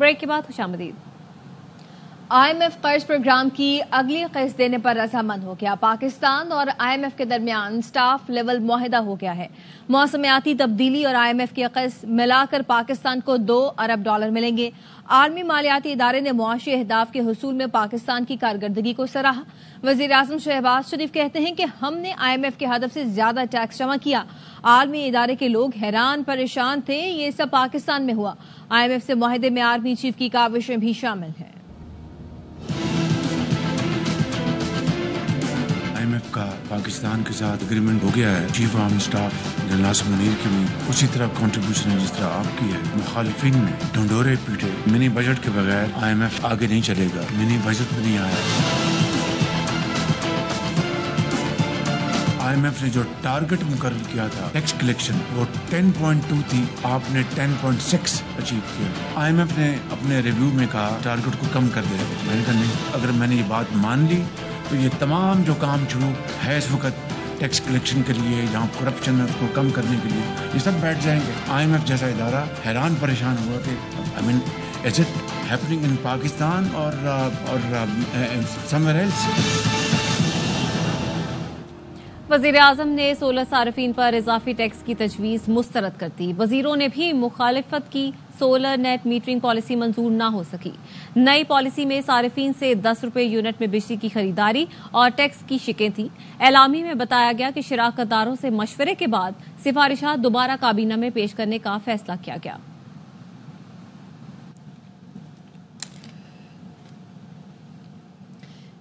Break के बाद खुशामदीद। IMF कर्ज प्रोग्राम की अगली किस्त देने पर रजामंद हो गया। पाकिस्तान और IMF के दरमियान स्टाफ लेवल मुआहिदा हो गया है। मौसमियाती तब्दीली और IMF की किस्त मिलाकर पाकिस्तान को $2 अरब मिलेंगे। आलमी मालियाती इदारे ने मुआशी अहदाफ के हुसूल में पाकिस्तान की कारकर्दगी को सराहा। वजीर आजम शहबाज शरीफ कहते हैं कि हमने IMF के हदफ से ज्यादा टैक्स जमा किया। आलमी इदारे के लोग हैरान परेशान थे, ये सब पाकिस्तान में हुआ। IMF से मुआहिदे में आर्मी चीफ की काविशें भी शामिल हैं। IMF का पाकिस्तान के साथ एग्रीमेंट हो गया है। Chief army staff general Nasir Munir की भी उसी तरह कंट्रीब्यूशन है जिस तरह आपकी है। मुखालिफिन ने ढंडोरे पीटे। मिनी बजट के बगैर IMF आगे नहीं चलेगा। मिनी बजट में नहीं आया। IMF ने जो टारगेट मुकर्रर किया था टैक्स कलेक्शन वो 10.2 थी, आपने 10.6 अचीव किया। IMF ने अपने रिव्यू में कहा टारगेट को कम कर देगा। मैंने कहा नहीं, अगर मैंने ये बात मान ली तो ये तमाम जो काम शुरू है इस वक्त टैक्स कलेक्शन के लिए, जहाँ करप्शन है उसको कम करने के लिए, ये सब बैठ जाएंगे। IMF जैसा इदारा हैरान परेशान हुआ कि I mean is it happening in Pakistan और समवेयर एल्स। वजीर आजम ने सोलर सार्फिन पर इजाफी टैक्स की तजवीज मुस्तरद कर दी। वजीरों ने भी मुखालिफत की। सोलर नेट मीटरिंग पॉलिसी मंजूर न हो सकी। नई पॉलिसी में सार्फिन से $10 यूनिट में बिजली की खरीदारी और टैक्स की शिकें थी। एलामी में बताया गया कि शिराकतदारों से मशवरे के बाद सिफारिशात दोबारा काबीना में पेश करने का फैसला किया गया।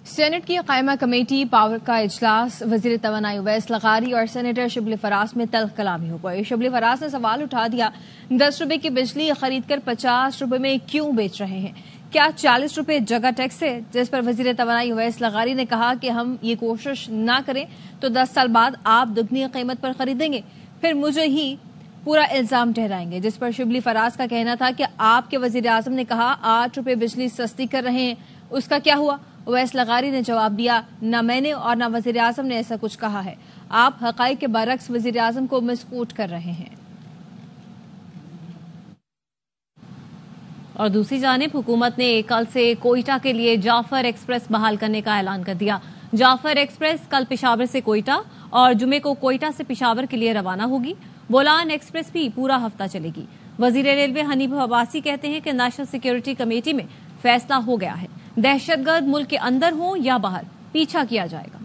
सेनेट की कायमा कमेटी पावर का इजलास वजीर तवानाई उवैस लगारी और सेनेटर शिबली फराज में तल्ख कलामी हो गई। शिबली फराज ने सवाल उठा दिया, ₹10 की बिजली खरीदकर ₹50 में क्यों बेच रहे हैं? क्या ₹40 जगह टैक्स है? जिस पर वजीर तवानाई उवैस लगारी ने कहा कि हम ये कोशिश ना करें तो 10 साल बाद आप दुगनी कीमत पर खरीदेंगे, फिर मुझे ही पूरा इल्जाम ठहराएंगे। जिस पर शिबली फराज का कहना था कि आपके वजीर आजम ने कहा ₹8 बिजली सस्ती कर रहे हैं, उसका क्या हुआ? उवैस लगारी ने जवाब दिया, न मैंने और न वजीर आजम ने ऐसा कुछ कहा है। आप हकाइक के बरक्स वजीर आजम को मिसकोट कर रहे हैं। और दूसरी जानिब हुकूमत ने कल से कोयटा के लिए जाफर एक्सप्रेस बहाल करने का ऐलान कर दिया। जाफर एक्सप्रेस कल पेशावर से कोयटा और जुमे को कोयटा से पेशावर के लिए रवाना होगी। बोलान एक्सप्रेस भी पूरा हफ्ता चलेगी। वजीर रेलवे हनीफ अब्बासी कहते हैं कि नेशनल सिक्योरिटी कमेटी में फैसला हो गया है, दहशतगर्द मुल्क के अंदर हो या बाहर पीछा किया जाएगा।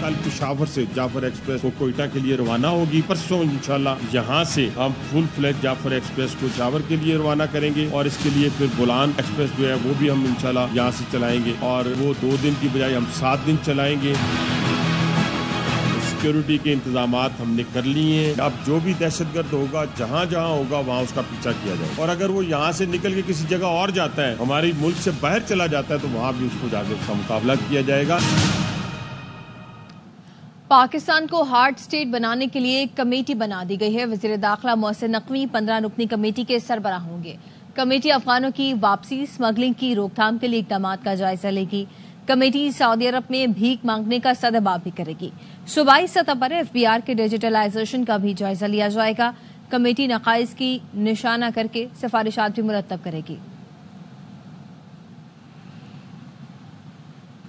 कल पेशावर से जाफर एक्सप्रेस को कोयटा के लिए रवाना होगी। परसों इंशाल्लाह यहाँ से हम फुल फ्लैग जाफर एक्सप्रेस को पेशावर के लिए रवाना करेंगे और इसके लिए फिर बोलान एक्सप्रेस जो है वो भी हम इंशाल्लाह यहाँ से चलाएंगे और वो 2 दिन की बजाय हम 7 दिन चलाएंगे। सिक्योरिटी के इंतजामात हमने कर लिए हैं। अब जो भी दहशतगर्द होगा जहाँ जहाँ होगा वहाँ उसका पीछा किया जाएगा और अगर वो यहाँ से निकल के किसी जगह और जाता है, हमारे मुल्क से बाहर चला जाता है, तो वहाँ भी उसको जाकर उसका मुकाबला किया जाएगा। पाकिस्तान को हार्ड स्टेट बनाने के लिए एक कमेटी बना दी गई है। वजीर दाखिला मोहसिन नकवी 15 रुकनी कमेटी के सरबराह होंगे। कमेटी अफगानों की वापसी, स्मगलिंग की रोकथाम के लिए इकदाम का जायजा लेगी। कमेटी सऊदी अरब में भीख मांगने का सदबाब भी करेगी। सूबाई सतह पर FBR के डिजिटलाइजेशन का भी जायजा लिया जाएगा। कमेटी नकाइज की निशाना करके सिफारिशात भी मुरतब करेगी।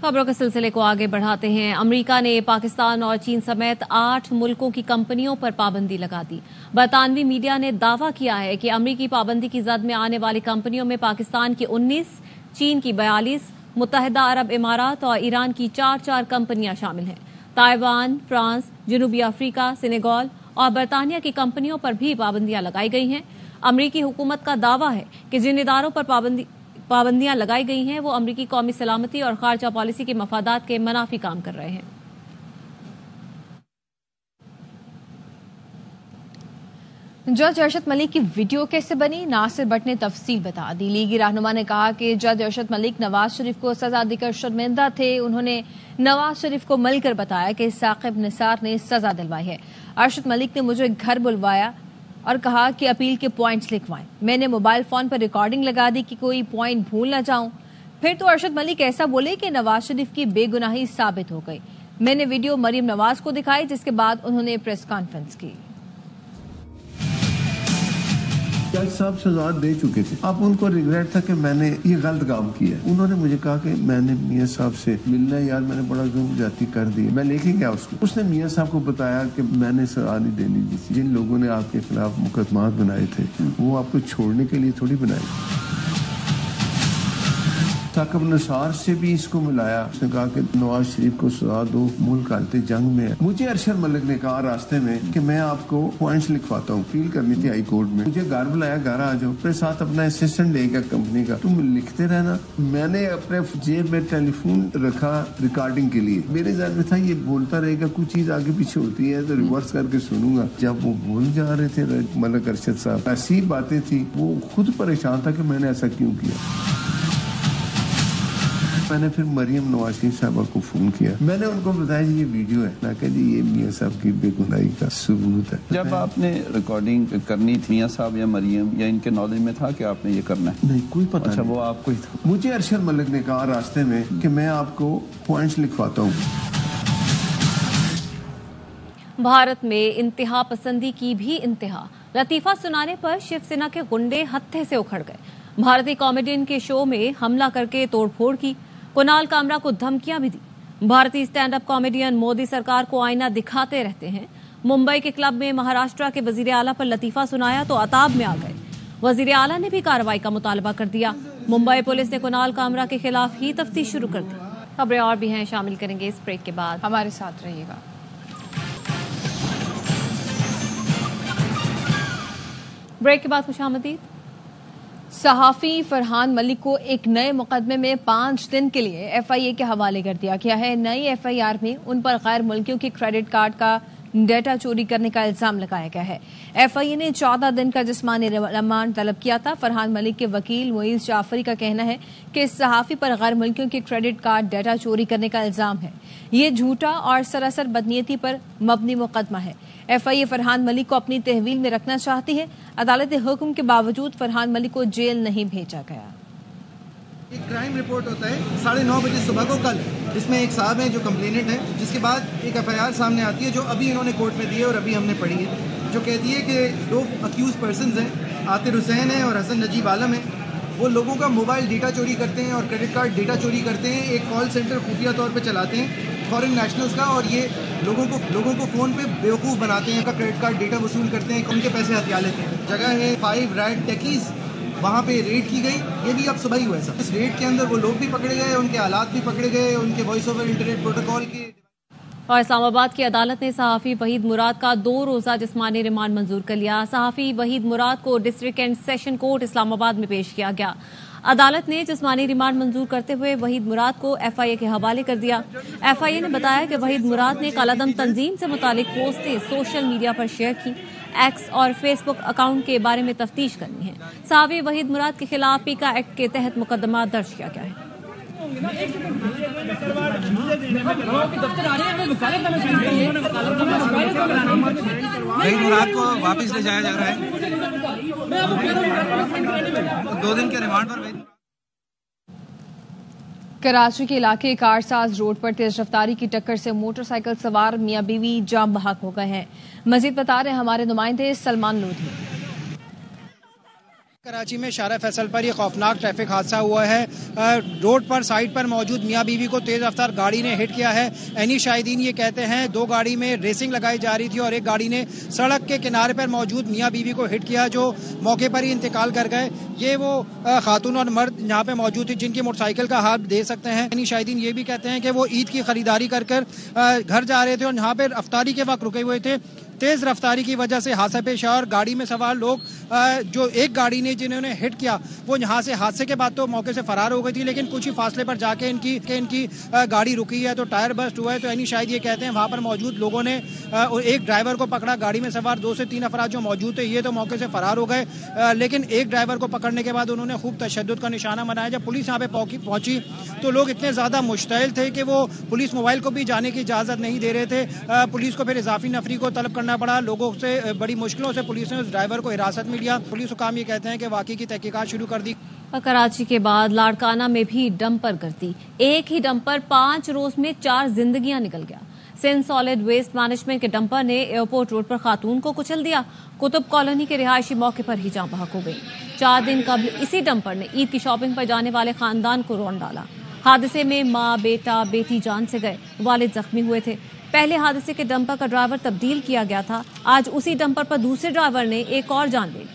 खबरों के सिलसिले को आगे बढ़ाते हैं। अमेरिका ने पाकिस्तान और चीन समेत 8 मुल्कों की कंपनियों पर पाबंदी लगा दी। बरतानवी मीडिया ने दावा किया है कि अमेरिकी पाबंदी की जद में आने वाली कंपनियों में पाकिस्तान की 19, चीन की 42, मुत्तहिदा अरब इमारात और ईरान की 4 कंपनियां शामिल हैं। ताइवान, फ्रांस, जनूबी अफ्रीका, सेनेगल और बरतानिया की कंपनियों पर भी पाबंदियां लगाई गई हैं। अमेरिकी हुकूमत का दावा है कि जिन इदारों पर पाबंदियां लगाई गई हैं वो अमेरिकी कौमी सलामती और खारजा पॉलिसी के मफादात के मनाफी काम कर रहे हैं। जज अरशद मलिक की वीडियो कैसे बनी, नासिर भट्ट ने तफसील बता दी। लीगी रहनुमा ने कहा कि जज अरशद मलिक नवाज शरीफ को सजा देकर शर्मिंदा थे। उन्होंने नवाज शरीफ को मिलकर बताया कि साकिब निसार ने सजा दिलवाई है। अरशद मलिक ने मुझे घर बुलवाया और कहा कि अपील के पॉइंट्स लिखवाएं। मैंने मोबाइल फोन पर रिकॉर्डिंग लगा दी कि कोई पॉइंट भूल न जाऊं। फिर तो अरशद मलिक ऐसा बोले कि नवाज शरीफ की बेगुनाही साबित हो गई। मैंने वीडियो मरियम नवाज को दिखाई, जिसके बाद उन्होंने प्रेस कॉन्फ्रेंस की। जज साहब सजा दे चुके थे। अब उनको रिग्रेट था कि मैंने ये गलत काम किया। उन्होंने मुझे कहा कि मैंने मियाँ साहब से मिलना है यार, मैंने बड़ा जुल्म ज्यादती कर दी। मैं लेके गया उसको, उसने मियाँ साहब को बताया कि मैंने सजा नहीं देनी थी। जिन लोगों ने आपके खिलाफ मुकदमात बनाए थे वो आपको छोड़ने के लिए थोड़ी बनाए। साकिब निसार से भी इसको मिलाया। उसने कहा कि नवाज शरीफ को सजा दो, मुल्क हालत जंग में है। मुझे अरशद मलिक ने कहा रास्ते में कि मैं आपको पॉइंट्स लिखवाता हूँ, अपील करनी थी हाई कोर्ट में। मुझे घर बुलाया, घर आ जाओ, अपने साथ अपना असिस्टेंट लेगा कंपनी का, तुम लिखते रहना। मैंने अपने जेब में टेलीफोन रखा रिकॉर्डिंग के लिए। मेरे ज़हन में था ये बोलता रहेगा, कुछ चीज आगे पीछे होती है तो रिवर्स करके सुनूंगा। जब वो बोल जा रहे थे मलिक अरशद साहब, ऐसी बातें थी, वो खुद परेशान था कि मैंने ऐसा क्यों किया। मैंने फिर मरियम नवाज शरीफ साहबा को फोन किया। मैंने उनको बताया जी ये वीडियो है। मैं कहा जी ये मियाँ साहब की बेगुनाही का सबूत है। जब आपने रिकॉर्डिंग करनी थी, मियाँ साहब या मरियम या इनके नॉलेज में था कि आपने ये करना है? नहीं, कोई पता अच्छा, नहीं। वो आपको ही था। मुझे अरशद मलिक ने कहा रास्ते में कि मैं आपको पॉइंट्स लिखवाता हूँ। भारत में इंतहा पसंदी की भी इंतहा। लतीफा सुनाने पर शिवसेना के गुंडे हत्थे से उखड़ गए। भारतीय कॉमेडियन के शो में हमला करके तोड़फोड़ की। कुणाल कामरा को धमकियां भी दी। भारतीय स्टैंड अप कॉमेडियन मोदी सरकार को आईना दिखाते रहते हैं। मुंबई के क्लब में महाराष्ट्र के वजीर आला पर लतीफा सुनाया तो अताब में आ गए। वजीर आला ने भी कार्रवाई का मुतालबा कर दिया। मुंबई पुलिस ने कुणाल कामरा के खिलाफ ही तफ्तीश शुरू कर दी। खबरें और भी हैं, शामिल करेंगे इस ब्रेक के बाद। हमारे साथ रहिएगा। ब्रेक के बाद खुशामदीद। सहाफी फरहान मलिक को एक नए मुकदमे में 5 दिन के लिए एफआईए के हवाले कर दिया गया है। नई एफआईआर में उन पर गैर मुल्कियों के क्रेडिट कार्ड का डेटा चोरी करने का इल्जाम लगाया गया है। एफआईए ने 14 दिन का जिस्मानी रिमांड तलब किया था। फरहान मलिक के वकील मुईज जाफरी का कहना है कि इस सहाफी पर गैर मुल्कियों के क्रेडिट कार्ड डेटा चोरी करने का इल्जाम है। ये झूठा और सरासर बदनीयती पर मबनी मुकदमा है। एफआईए फरहान मलिक को अपनी तहवील में रखना चाहती है। अदालती हुक्म के बावजूद फरहान मलिक को जेल नहीं भेजा गया। एक क्राइम रिपोर्ट होता है 9:30 बजे सुबह को कल, जिसमें एक साहब हैं जो कंप्लेनेंट है, जिसके बाद एक एफआईआर सामने आती है जो अभी इन्होंने कोर्ट में दी है और अभी हमने पढ़ी है, जो कहती है कि 2 अक्यूज पर्सनस हैं, आतिर हुसैन है और हसन नजीब आलम है। वो लोगों का मोबाइल डेटा चोरी करते हैं और क्रेडिट कार्ड डेटा चोरी करते हैं। एक कॉल सेंटर खुफिया तौर पे चलाते हैं फॉरेन नेशनल्स का, और ये लोगों को फ़ोन पे बेवकूफ़ बनाते हैं, का क्रेडिट कार्ड डेटा वसूल करते हैं, उनके पैसे हथिया लेते हैं। जगह है 5 रैड टेकीज़, वहाँ पे रेड की गई। ये भी अब सुबह ही हुआ है। इस रेड के अंदर वो लोग भी पकड़े गए, उनके हालात भी पकड़े गए, उनके वॉइस ओवर इंटरनेट प्रोटोकॉल के। और इस्लामाबाद की अदालत ने सहाफी वहीद मुराद का 2 रोजा जिस्मानी रिमांड मंजूर कर लिया। सहाफी वहीद मुराद को district and session court Islamabad में पेश किया गया। अदालत ने जिस्मानी रिमांड मंजूर करते हुए वहीद मुराद को एफआईए के हवाले कर दिया। एफआईए ने बताया कि वहीद मुराद ने कालादम तंजीम से मुतालिक पोस्टें सोशल मीडिया पर शेयर की। एक्स और फेसबुक अकाउंट के बारे में तफ्तीश करनी है। सहाफी वहीद मुराद के खिलाफ पीका एक्ट के तहत मुकदमा दर्ज किया गया है। वहीद मुराद को वापस ले जाया जा रहा है 2 दिन के रिमांड पर। कराची के इलाके कारसाज रोड पर तेज रफ्तारी की टक्कर से मोटरसाइकिल सवार मियां बीवी जाम बहक हो गए हैं। मजीद बता रहे हमारे नुमाइंदे सलमान लोधी। कराची में शारा फैसल पर यह खौफनाक ट्रैफिक हादसा हुआ है। रोड पर साइड पर मौजूद मियां बीवी को तेज रफ्तार गाड़ी ने हिट किया है। एनी शाहिदीन ये कहते हैं 2 गाड़ी में रेसिंग लगाई जा रही थी और एक गाड़ी ने सड़क के किनारे पर मौजूद मियां बीवी को हिट किया, जो मौके पर ही इंतकाल कर गए। ये वो खातून और मर्द यहाँ पे मौजूद थी जिनकी मोटरसाइकिल का हाथ दे सकते हैं। एनी शाहिदीन ये भी कहते हैं कि वो ईद की खरीदारी कर घर जा रहे थे और यहाँ पे रफ्तारी के वक्त रुके हुए थे। तेज रफ्तारी की वजह से हादसा पेश आया और गाड़ी में सवार लोग, जो एक गाड़ी ने जिन्होंने हिट किया, वो यहाँ से हादसे के बाद तो मौके से फरार हो गई थी, लेकिन कुछ ही फासले पर जाके इनकी गाड़ी रुकी है तो टायर बस्ट हुआ है। तो यानी शायद ये कहते हैं वहाँ पर मौजूद लोगों ने एक ड्राइवर को पकड़ा, गाड़ी में सवार 2 से 3 अफराद जो मौजूद थे ये तो मौके से फरार हो गए, लेकिन एक ड्राइवर को पकड़ने के बाद उन्होंने खूब तशद्दुद का निशाना बनाया। जब पुलिस यहाँ पे पहुंची तो लोग इतने ज्यादा मुश्तइल थे कि वो पुलिस मोबाइल को भी जाने की इजाजत नहीं दे रहे थे। पुलिस को फिर इजाफी नफरी को तलब करना पड़ा। लोगों से बड़ी मुश्किलों से पुलिस ने उस ड्राइवर को हिरासत में लिया। पुलिस हुकाम ये कहते हैं कि वाकई की तहकीकात शुरू कर दी। कराची के बाद लाड़काना में भी डंपर गिरती। एक ही डंपर 5 रोज में 4 जिंदगियां निकल गया। सिंध सॉलिड वेस्ट मैनेजमेंट के डंपर ने एयरपोर्ट रोड पर खातून को कुचल दिया। कुतुब कॉलोनी के रिहायशी मौके पर ही जाँ बहक हो गई। 4 दिन कबल इसी डंपर ने ईद की शॉपिंग पर जाने वाले खानदान को रौंद डाला। हादसे में माँ, बेटा, बेटी जान से गए, वालिद जख्मी हुए थे। पहले हादसे के डंपर का ड्राइवर तब्दील किया गया था। आज उसी डंपर पर दूसरे ड्राइवर ने एक और जान ले ली।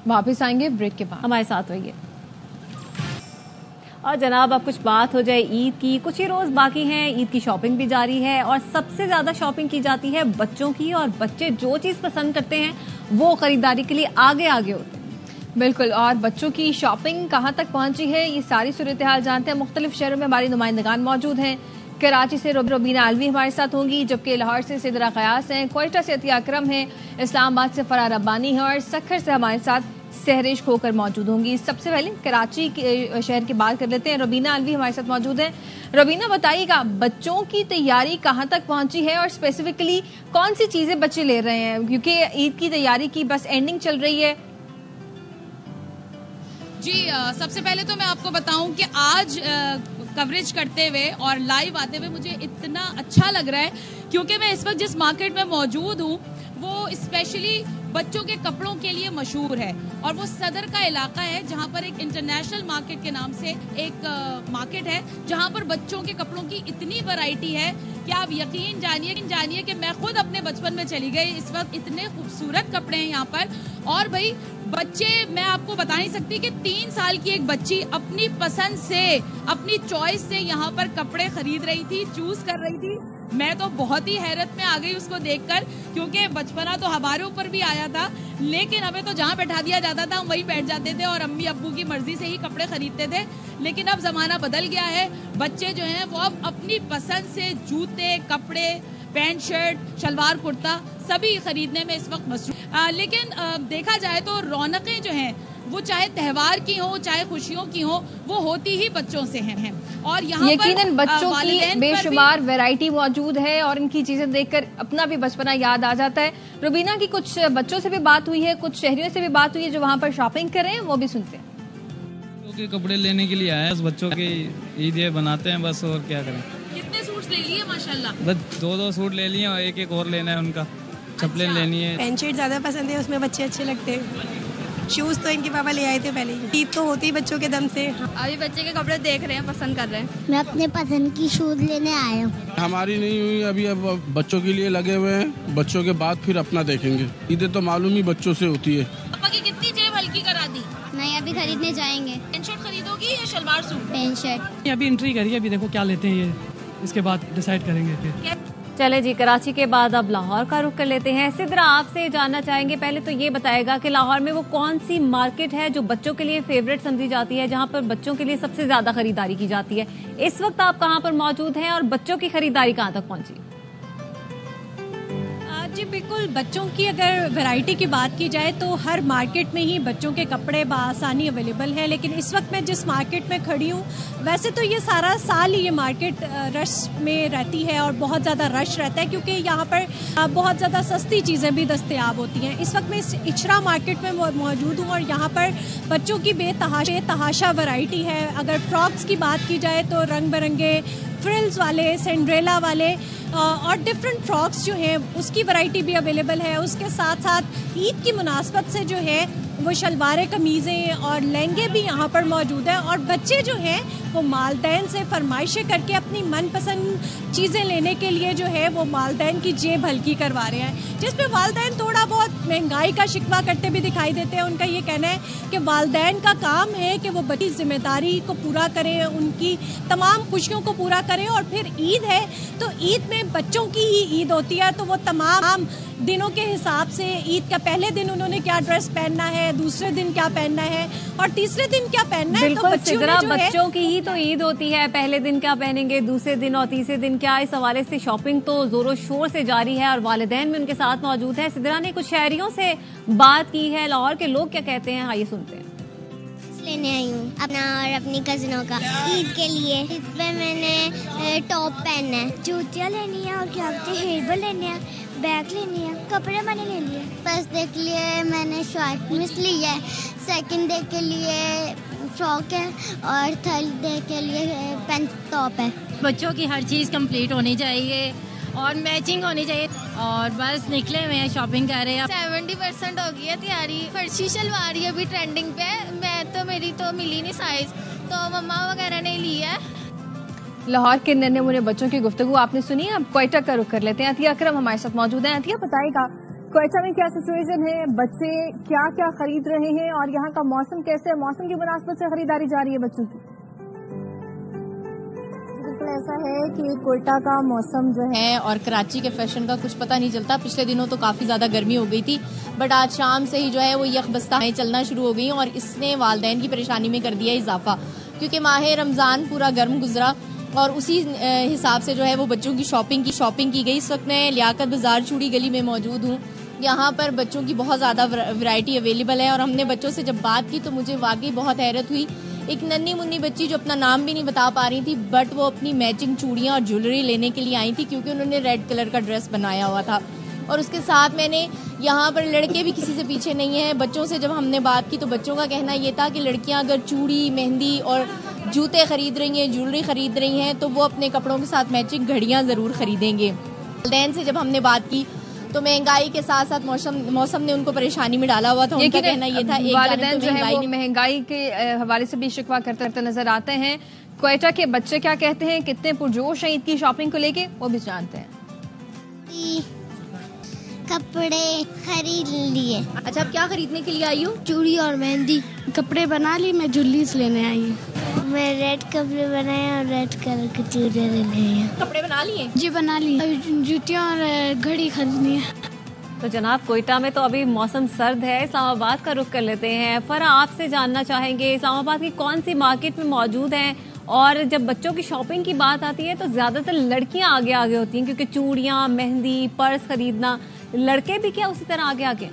वापस आएंगे ब्रेक के बाद, हमारे साथ रहिए। और जनाब, अब कुछ बात हो जाए ईद की। कुछ ही रोज बाकी हैं, ईद की शॉपिंग भी जारी है और सबसे ज्यादा शॉपिंग की जाती है बच्चों की। और बच्चे जो चीज पसंद करते हैं वो खरीदारी के लिए आगे आगे होते हैं। बिल्कुल। और बच्चों की शॉपिंग कहाँ तक पहुंची है, ये सारी सूरत हाल जानते हैं। मुख्तलिफ शहरों में हमारी नुमाइंदगान मौजूद हैं। कराची से रोबीना अलवी हमारे साथ होंगी, जबकि लाहौर से सिदरा कयास हैं, क्वेटा से अतिया अकरम हैं, इस्लामाबाद से फरार रब्बानी है और सखर से हमारे साथ सहरिश खोकर मौजूद होंगी। सबसे पहले कराची के शहर की बात कर लेते हैं। रोबीना अलवी हमारे साथ मौजूद हैं। रोबीना, बताइएगा बच्चों की तैयारी कहाँ तक पहुंची है और स्पेसिफिकली कौन सी चीजें बच्चे ले रहे हैं, क्योंकि ईद की तैयारी की बस एंडिंग चल रही है। जी, सबसे पहले तो मैं आपको बताऊं कि आज कवरेज करते हुए और लाइव आते हुए मुझे इतना अच्छा लग रहा है, क्योंकि मैं इस वक्त जिस मार्केट में मौजूद हूं वो स्पेशली बच्चों के कपड़ों के लिए मशहूर है और वो सदर का इलाका है, जहां पर एक इंटरनेशनल मार्केट के नाम से एक मार्केट है, जहां पर बच्चों के कपड़ों की इतनी वैरायटी है कि आप यकीन जानिए कि मैं खुद अपने बचपन में चली गई। इस वक्त इतने खूबसूरत कपड़े हैं यहाँ पर। और भाई बच्चे, मैं आपको बता नहीं सकती कि 3 साल की एक बच्ची अपनी पसंद से, अपनी चॉइस से यहाँ पर कपड़े खरीद रही थी, चूज कर रही थी। मैं तो बहुत ही हैरत में आ गई उसको देखकर, क्योंकि बचपना तो हमारे ऊपर भी आया था, लेकिन हमें तो जहाँ बैठा दिया जाता था हम वहीं बैठ जाते थे और अम्मी अब्बू की मर्जी से ही कपड़े खरीदते थे। लेकिन अब जमाना बदल गया है, बच्चे जो हैं वो अब अपनी पसंद से जूते, कपड़े, पैंट शर्ट, शलवार कुर्ता सभी खरीदने में इस वक्त मसरूफ। लेकिन देखा जाए तो रौनकें जो हैं वो चाहे त्योहार की हो चाहे खुशियों की हो, वो होती ही बच्चों से हैं। और यहाँ यकीनन बच्चों की बेशुमार वैरायटी मौजूद है और इनकी चीजें देखकर अपना भी बचपना याद आ जाता है। रुबीना की कुछ बच्चों से भी बात हुई है, कुछ शहरियों से भी बात हुई है जो वहाँ पर शॉपिंग कर रहे हैं, वो भी सुनते हैं। के कपड़े लेने के लिए आए, बच्चों की ईद ये बनाते हैं बस, और क्या करें। कितने सूट ले लिए माशाल्लाह? बस 2-2 सूट ले लिए और एक और लेना है उनका। चप्पलें लेनी है। पैंट शर्ट ज्यादा पसंद है, उसमें बच्चे अच्छे लगते हैं। शूज तो इनके पापा ले आए थे पहले ही। ईद तो होती ही बच्चों के दम से। अभी बच्चे के कपड़े देख रहे हैं, पसंद कर रहे हैं। मैं अपने पसंद की शूज लेने आया हूँ। हमारी नहीं हुई अभी, अब बच्चों के लिए लगे हुए हैं, बच्चों के बाद फिर अपना देखेंगे। ईदें तो मालूम ही बच्चों से होती है। पापा की कितनी जेब हल्की करा दी? नहीं, अभी खरीदने जाएंगे। पैंट शर्ट खरीदोगी या शलवार सूट? Pant shirt. अभी एंट्री करिए, अभी देखो क्या लेते हैं, ये इसके बाद डिसाइड करेंगे फिर। चले जी, कराची के बाद अब लाहौर का रुख कर लेते हैं। सिद्रा, आपसे जानना चाहेंगे, पहले तो ये बताएगा कि लाहौर में वो कौन सी मार्केट है जो बच्चों के लिए फेवरेट समझी जाती है, जहां पर बच्चों के लिए सबसे ज्यादा खरीदारी की जाती है। इस वक्त आप कहां पर मौजूद हैं और बच्चों की खरीदारी कहां तक पहुंची? जी बिल्कुल, बच्चों की अगर वैरायटी की बात की जाए तो हर मार्केट में ही बच्चों के कपड़े बआसानी अवेलेबल हैं। लेकिन इस वक्त मैं जिस मार्केट में खड़ी हूँ, वैसे तो ये सारा साल ही ये मार्केट रश में रहती है और बहुत ज़्यादा रश रहता है, क्योंकि यहाँ पर बहुत ज़्यादा सस्ती चीज़ें भी दस्तयाब होती हैं। इस वक्त मैं इस इचरा मार्केट में मौजूद हूँ और यहाँ पर बच्चों की बेतहाशा वैरायटी है। अगर फ्रॉक्स की बात की जाए तो रंग बिरंगे फ्रिल्स वाले, सिंड्रेला वाले और डिफरेंट फ्रॉक्स जो हैं उसकी वैरायटी भी अवेलेबल है। उसके साथ साथ ईद की मुनासबत से जो है वो शलवारें, कमीज़ें और लहंगे भी यहाँ पर मौजूद हैं। और बच्चे जो हैं वो वालिदैन से फरमाइशें करके अपनी मनपसंद चीज़ें लेने के लिए जो है वो वालिदैन की जेब हल्की करवा रहे हैं, जिसमें वालिदैन थोड़ा बहुत महंगाई का शिकवा करते भी दिखाई देते हैं। उनका ये कहना है कि वालिदैन का काम है कि वो बच्ची जिम्मेदारी को पूरा करें, उनकी तमाम खुशियों को पूरा करें। और फिर ईद है तो ईद में बच्चों की ही ईद होती है, तो वो तमाम दिनों के हिसाब से ईद का पहले दिन उन्होंने क्या ड्रेस पहनना है, दूसरे दिन क्या पहनना है और तीसरे दिन क्या पहनना है। तो बच्चों की ही तो ईद होती है, पहले दिन क्या पहनेंगे, दूसरे दिन और तीसरे दिन क्या। इस हवाले से शॉपिंग तो जोरों शोर से जारी है और वालिदैन भी उनके साथ मौजूद है। सिद्रा ने कुछ शहरियों से बात की है, लाहौर के लोग क्या कहते हैं, आइए सुनते हैं। लेने आई हूँ अपना और अपनी कजिनों का ईद के लिए। इसमें मैंने टॉप पहनना है, जूतियाँ लेनी है और क्या कहते हैं हेयरबैंड लेने हैं, बैग लेनी है, कपड़े मैंने ले लिए। फर्स्ट डे के लिए मैंने शॉर्ट मिस ली है, सेकंड डे के लिए फ्रॉक है और थर्ड डे के लिए पैंट टॉप है। बच्चों की हर चीज़ कंप्लीट होनी चाहिए और मैचिंग होनी चाहिए और बस निकले हुए हैं, शॉपिंग कर रहे हैं। 70% हो गई है तैयारी। फर्शी शलवार ही अभी ट्रेंडिंग पे है। मेरी तो मिली नहीं साइज, तो मम्मा वगैरह ने ली है। लाहौर के नन्हे मुन्ने बच्चों की गुफ्तगू आपने सुनी। अब क्वेटा का रुख कर लेते हैं। अतिया अकरम हमारे साथ मौजूद है। अतिया, बताएगा क्वेटा में क्या सिचुएशन है, बच्चे क्या क्या खरीद रहे हैं और यहाँ का मौसम कैसे है? मौसम की मुनासबत से खरीदारी जारी है बच्चों की? बिल्कुल ऐसा है कि कोयटा का मौसम जो है और कराची के फैशन का कुछ पता नहीं चलता। पिछले दिनों तो काफ़ी ज़्यादा गर्मी हो गई थी, बट आज शाम से ही जो है वो यकबस्ता चलना शुरू हो गई और इसने वालदैन की परेशानी में कर दिया इजाफा, क्योंकि माह रमज़ान पूरा गर्म गुजरा और उसी हिसाब से जो है वो बच्चों की शॉपिंग की गई। इस वक्त मैं लियाकत बाजार चूड़ी गली में मौजूद हूँ। यहाँ पर बच्चों की बहुत ज़्यादा वैरायटी अवेलेबल है और हमने बच्चों से जब बात की तो मुझे वाकई बहुत हैरत हुई। एक नन्ही मुन्नी बच्ची जो अपना नाम भी नहीं बता पा रही थी, बट वो अपनी मैचिंग चूड़ियाँ और ज्वेलरी लेने के लिए आई थी क्योंकि उन्होंने रेड कलर का ड्रेस बनाया हुआ था। और उसके साथ मैंने यहाँ पर लड़के भी किसी से पीछे नहीं हैं। बच्चों से जब हमने बात की तो बच्चों का कहना ये था कि लड़कियाँ अगर चूड़ी, मेहंदी और जूते खरीद रही हैं, ज्वेलरी खरीद रही हैं, तो वो अपने कपड़ों के साथ मैचिंग घड़ियाँ ज़रूर खरीदेंगे। वालिदैन से जब हमने बात की तो महंगाई के साथ साथ मौसम ने उनको परेशानी में डाला हुआ था। उनका कहना ये था वालिदैन जो है वो महंगाई के हवाले से भी शिकवा करते नजर आते हैं। क्वेटा के बच्चे क्या कहते हैं, कितने पुरजोश हैं ईद की शॉपिंग को लेके, वो भी जानते हैं। कपड़े खरीद लिए। अच्छा, आप क्या खरीदने के लिए आई हो? चूड़ी और मेहंदी। कपड़े बना ली, मैं जुल्लीस लेने आई हूँ। मैं रेड कपड़े बनाए और रेड कलर के चूड़े लेने हैं। कपड़े बना लिए? जी बना ली। जूतियाँ और घड़ी खरीदनी है। तो जनाब, कोयटा में तो अभी मौसम सर्द है। इस्लामाबाद का रुख कर लेते हैं। फरा, आपसे जानना चाहेंगे इस्लामाबाद की कौन सी मार्केट में मौजूद हैं और जब बच्चों की शॉपिंग की बात आती है तो ज्यादातर लड़कियां आगे आगे होती हैं क्योंकि चूड़ियां, मेहंदी, पर्स खरीदना। लड़के भी क्या उसी तरह आगे आगे?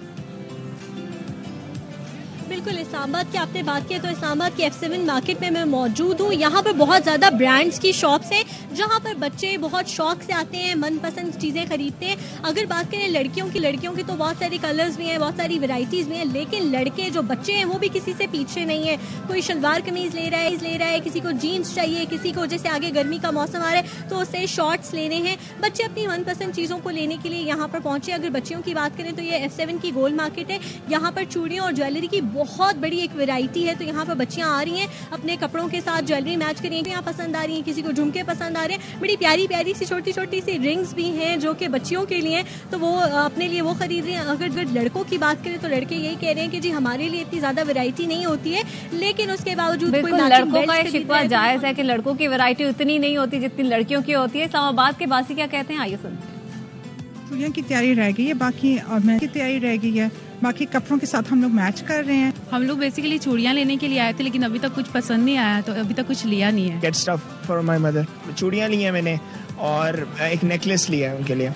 बिल्कुल, इस्लामाबाद की आपने बात की तो इस्लामाबाद की F7 मार्केट में मैं मौजूद हूँ। यहाँ पर बहुत ज़्यादा ब्रांड्स की शॉप्स हैं जहाँ पर बच्चे बहुत शौक से आते हैं, मनपसंद चीज़ें खरीदते हैं। अगर बात करें लड़कियों की तो बहुत सारी कलर्स भी हैं, बहुत सारी वैरायटीज़ भी हैं, लेकिन लड़के जो बच्चे हैं वो भी किसी से पीछे नहीं है। कोई शलवार कमीज़ ले रहा है, किसी को जीन्स चाहिए, किसी को जैसे आगे गर्मी का मौसम आ रहा है तो उसे शॉर्ट्स लेने हैं। बच्चे अपनी मनपसंद चीज़ों को लेने के लिए यहाँ पर पहुँचे। अगर बच्चियों की बात करें तो ये F7 की गोल मार्केट है। यहाँ पर चूड़ियों और ज्वेलरी की बहुत बड़ी एक वैरायटी है। तो यहाँ पर बच्चियाँ आ रही हैं, अपने कपड़ों के साथ ज्वेलरी मैच करी हैं। यहाँ पसंद आ रही हैं, किसी को झुमके पसंद आ रहे हैं। बड़ी प्यारी प्यारी सी छोटी छोटी सी रिंग्स भी हैं जो कि बच्चियों के लिए, तो वो अपने लिए वो खरीद रही हैं। अगर लड़कों की बात करें तो लड़के यही कह रहे हैं कि जी हमारे लिए इतनी ज्यादा वैरायटी नहीं होती है, लेकिन उसके बावजूद लड़कों का ये शिकवा जायज है कि लड़कों की वैरायटी उतनी नहीं होती जितनी लड़कियों की होती है। इस्लामाबाद के बासी क्या कहते हैं, आइए सुनते हैं। चूड़ियों की तैयारी रह गई है, बाकी और मेहंदी की तैयारी रह गई है, बाकी कपड़ों के साथ हम लोग मैच कर रहे हैं। हम लोग बेसिकली चूड़ियाँ लेने के लिए आए थे, लेकिन अभी तक कुछ पसंद नहीं आया, तो अभी तक कुछ लिया नहीं है। Get stuff for my mother. चूड़ियाँ ली हैं मैंने और एक नेकलेस लिया है उनके लिए।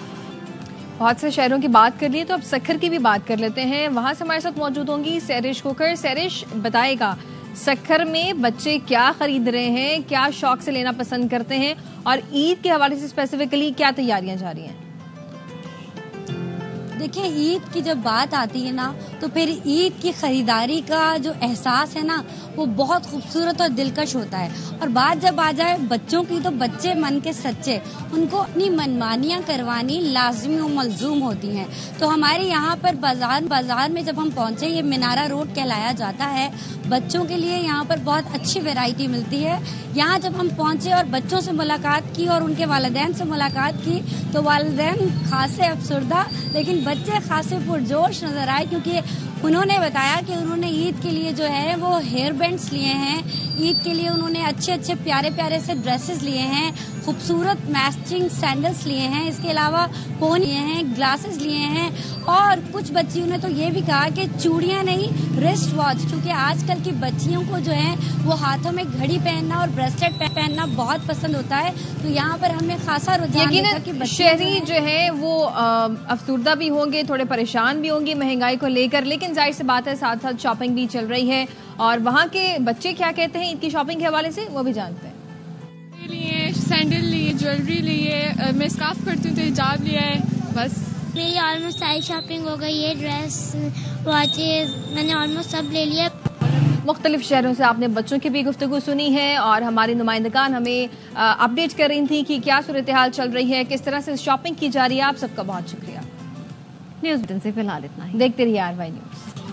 बहुत से शहरों की बात कर ली तो अब सक्खर की भी बात कर लेते हैं। वहां से हमारे साथ मौजूद होंगी सैरिश कुकर। सैरिश, बताएगा सक्खर में बच्चे क्या खरीद रहे हैं, क्या शौक से लेना पसंद करते हैं और ईद के हवाले से स्पेसिफिकली क्या तैयारियां जारी हैं? देखिए, ईद की जब बात आती है ना तो फिर ईद की खरीदारी का जो एहसास है ना वो बहुत खूबसूरत और दिलकश होता है। और बात जब आ जाए बच्चों की तो बच्चे मन के सच्चे, उनको अपनी मनमानियां करवानी लाजमी और मलजूम होती हैं। तो हमारे यहाँ पर बाजार में जब हम पहुँचे, ये मीनारा रोड कहलाया जाता है, बच्चों के लिए यहाँ पर बहुत अच्छी वैरायटी मिलती है। यहाँ जब हम पहुँचे और बच्चों से मुलाकात की और उनके वालिदैन से मुलाकात की तो वालिदैन खासे अफसरदा लेकिन बच्चे खासे पुरजोश नजर आए, क्योंकि उन्होंने बताया कि उन्होंने ईद के लिए जो है वो हेयर बैंड्स लिए हैं, ईद के लिए उन्होंने अच्छे अच्छे प्यारे प्यारे से ड्रेसेस लिए हैं, खूबसूरत मैचिंग सैंडल्स लिए हैं, इसके अलावा फोन लिए हैं, ग्लासेस लिए हैं और कुछ बच्चियों ने तो ये भी कहा कि चूड़ियां नहीं, रिस्ट वॉच, क्योंकि आजकल की बच्चियों को जो है वो हाथों में घड़ी पहनना और ब्रेसलेट पहनना बहुत पसंद होता है। तो यहाँ पर हमें खासा रुझान देखा कि शहरी जो है वो अफसरदा भी होंगे, थोड़े परेशान भी होंगे महंगाई को लेकर, लेकिन जाहिर सी बात है साथ साथ शॉपिंग भी चल रही है। और वहाँ के बच्चे क्या कहते हैं इनकी शॉपिंग के हवाले से, वो भी जानते हैं। लिए सैंडल लिए, ज्वेलरी लिए, मैं स्कार्फ करती हूँ तो हिजाब लिया है, बस। मेरी ऑलमोस्ट सारी शॉपिंग हो गई है, ड्रेस, वॉचेस मैंने ऑलमोस्ट सब ले लिया। मुख्तलिफ शहरों से आपने बच्चों की भी गुफ्तगू सुनी है और हमारी नुमाइंदगान हमें अपडेट कर रही थी कि क्या सूरत हाल चल रही है, किस तरह से शॉपिंग की जा रही है। आप सबका बहुत शुक्रिया। न्यूज़ बुलेटिन से फिलहाल इतना ही। देखते रहिए RY न्यूज़।